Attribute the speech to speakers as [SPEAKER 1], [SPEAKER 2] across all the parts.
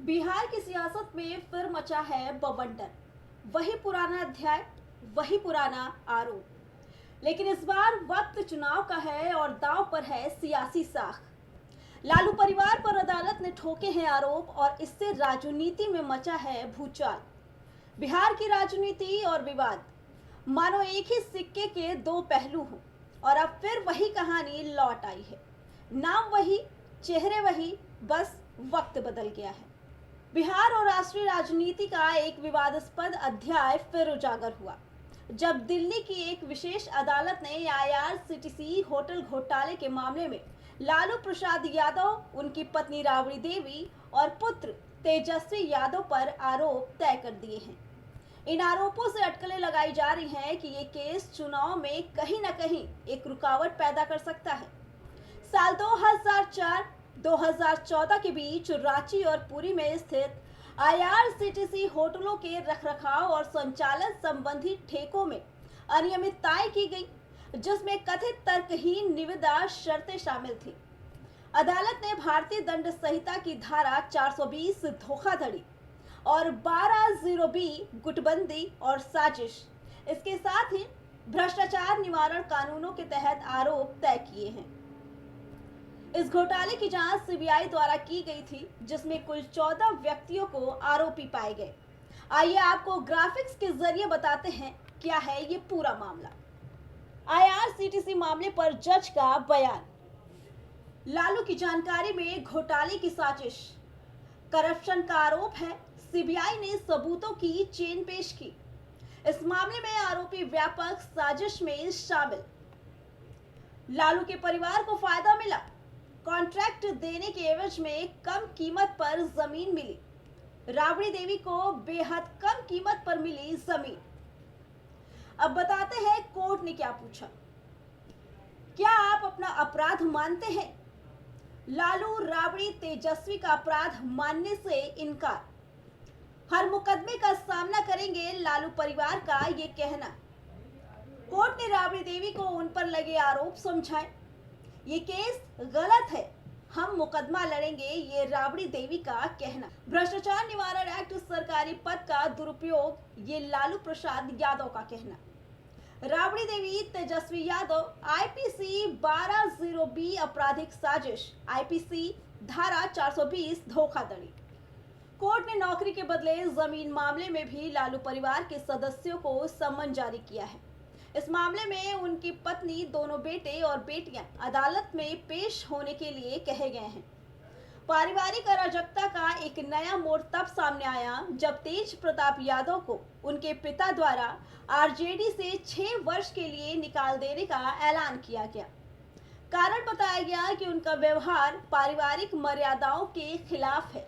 [SPEAKER 1] बिहार की सियासत में फिर मचा है बवंडर। वही पुराना अध्याय, वही पुराना आरोप। लेकिन इस बार वक्त चुनाव का है और दांव पर है सियासी साख। लालू परिवार पर अदालत ने ठोके हैं आरोप और इससे राजनीति में मचा है भूचाल। बिहार की राजनीति और विवाद मानो एक ही सिक्के के दो पहलू हों और अब फिर वही कहानी लौट आई है। नाम वही, चेहरे वही, बस वक्त बदल गया है। बिहार और राष्ट्रीय राजनीति का एक विवादास्पद अध्याय फिर उजागर हुआ जब दिल्ली की एक विशेष अदालत ने IRCTC होटल घोटाले के मामले में लालू प्रसाद यादव, उनकी पत्नी राबड़ी देवी और पुत्र तेजस्वी यादव पर आरोप तय कर दिए हैं। इन आरोपों से अटकलें लगाई जा रही हैं कि ये केस चुनाव में कहीं न कहीं एक रुकावट पैदा कर सकता है। साल 2004-2014 के बीच रांची और पुरी में स्थित IRCTC होटलों के रखरखाव और संचालन संबंधी ठेकों में अनियमितताएं की गई, जिसमें कथित तर्कहीन निविदा शर्तें शामिल थी। अदालत ने भारतीय दंड संहिता की धारा 420 धोखाधड़ी और 12(0)B गुटबंदी और साजिश, इसके साथ ही भ्रष्टाचार निवारण कानूनों के तहत आरोप तय किए हैं। इस घोटाले की जांच CBI द्वारा की गई थी, जिसमें कुल 14 व्यक्तियों को आरोपी पाए गए। आइए आपको ग्राफिक्स के जरिए बताते हैं क्या है ये पूरा मामला। IRCTC मामले पर जज का बयान। लालू की जानकारी में घोटाले की साजिश, करप्शन का आरोप है। CBI ने सबूतों की चेन पेश की। इस मामले में आरोपी व्यापक साजिश में शामिल। लालू के परिवार को फायदा मिला। कॉन्ट्रैक्ट देने के एवज में कम कीमत पर जमीन मिली। राबड़ी देवी को बेहद कम कीमत पर मिली जमीन। अब बताते हैं कोर्ट ने क्या पूछा। क्या आप अपना अपराध मानते हैं? लालू, राबड़ी, तेजस्वी का अपराध मानने से इनकार। हर मुकदमे का सामना करेंगे लालू परिवार का ये कहना। कोर्ट ने राबड़ी देवी को उन पर लगे आरोप समझाए। ये केस गलत है, हम मुकदमा लड़ेंगे, ये राबड़ी देवी का कहना। भ्रष्टाचार निवारण एक्ट, सरकारी पद का दुरुपयोग, ये लालू प्रसाद यादव का कहना। राबड़ी देवी, तेजस्वी यादव, IPC 12(0)B आपराधिक साजिश, IPC धारा 420 धोखाधड़ी। कोर्ट ने नौकरी के बदले जमीन मामले में भी लालू परिवार के सदस्यों को सम्मन जारी किया है। इस मामले में उनकी पत्नी, दोनों बेटे और बेटियां अदालत में पेश होने के लिए कहे गए हैं। पारिवारिक अराजकता का एक नया मोड़ तब सामने आया जब तेज प्रताप यादव को उनके पिता द्वारा RJD से 6 वर्ष के लिए निकाल देने का ऐलान किया गया। कारण बताया गया कि उनका व्यवहार पारिवारिक मर्यादाओं के खिलाफ है।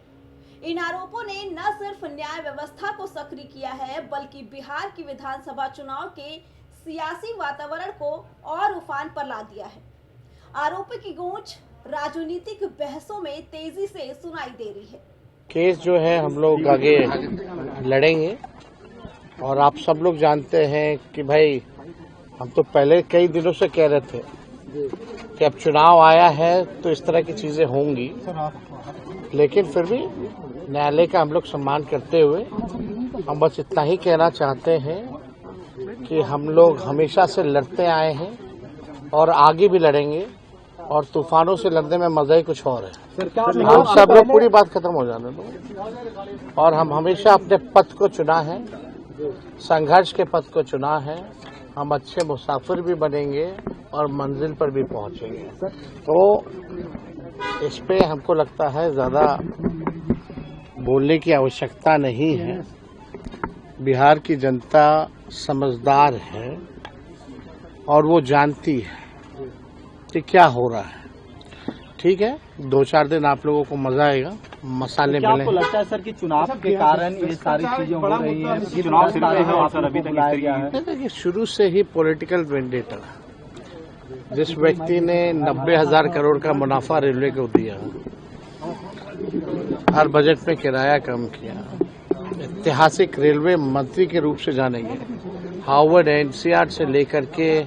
[SPEAKER 1] इन आरोपों ने न सिर्फ न्याय व्यवस्था को सक्रिय किया है, बल्कि बिहार की विधानसभा चुनाव के सियासी वातावरण को और उफान पर ला दिया है। आरोपी की गूंज राजनीतिक बहसों में तेजी से सुनाई दे रही है।
[SPEAKER 2] केस जो है हम लोग आगे लड़ेंगे और आप सब लोग जानते हैं कि भाई हम तो पहले कई दिनों से कह रहे थे कि अब चुनाव आया है तो इस तरह की चीजें होंगी, लेकिन फिर भी न्यायालय का हम लोग सम्मान करते हुए हम बस इतना ही कहना चाहते हैं कि हम लोग हमेशा से लड़ते आए हैं और आगे भी लड़ेंगे और तूफानों से लड़ने में मजा ही कुछ और है। हम सब लोग, पूरी बात खत्म हो जाने दो। और हम हमेशा अपने पथ को चुना है, संघर्ष के पथ को चुना है। हम अच्छे मुसाफिर भी बनेंगे और मंजिल पर भी पहुंचेंगे। तो इस पे हमको लगता है ज्यादा बोलने की आवश्यकता नहीं है। बिहार की जनता समझदार है और वो जानती है कि क्या हो रहा है। ठीक है, 2-4 दिन आप लोगों को मजा आएगा, मसाले मिले।
[SPEAKER 3] आपको लगता है सर कि चुनाव के कारण ये सारी चीजें हो रही हैं? चुनाव शुरू है सर, अभी तक
[SPEAKER 2] देखिए, शुरू से ही पॉलिटिकल वेंडेटा। जिस व्यक्ति ने 90,000 करोड़ का मुनाफा रेलवे को दिया, हर बजट में किराया कम किया, ऐतिहासिक रेलवे मंत्री के रूप से जाने गए, हार्वर्ड NCR से लेकर के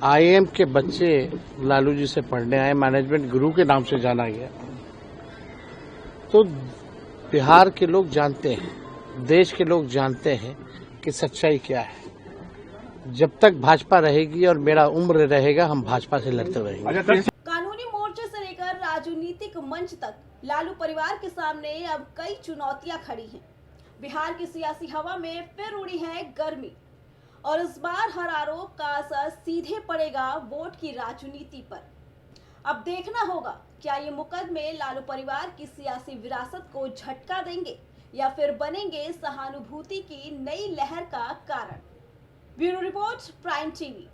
[SPEAKER 2] IIM के बच्चे लालू जी से पढ़ने आए, मैनेजमेंट गुरु के नाम से जाना गया। तो बिहार के लोग जानते हैं, देश के लोग जानते हैं कि सच्चाई क्या है। जब तक भाजपा रहेगी और मेरा उम्र रहेगा, हम भाजपा से लड़ते रहेंगे।
[SPEAKER 1] कानूनी मोर्चे से लेकर राजनीतिक मंच तक लालू परिवार के सामने अब कई चुनौतियां खड़ी हैं। बिहार की सियासी हवा में फिर उड़ी है गर्मी और इस बार हर आरोप का असर सीधे पड़ेगा वोट की राजनीति पर। अब देखना होगा क्या ये मुकदमे लालू परिवार की सियासी विरासत को झटका देंगे या फिर बनेंगे सहानुभूति की नई लहर का कारण। Bureau report, prime TV.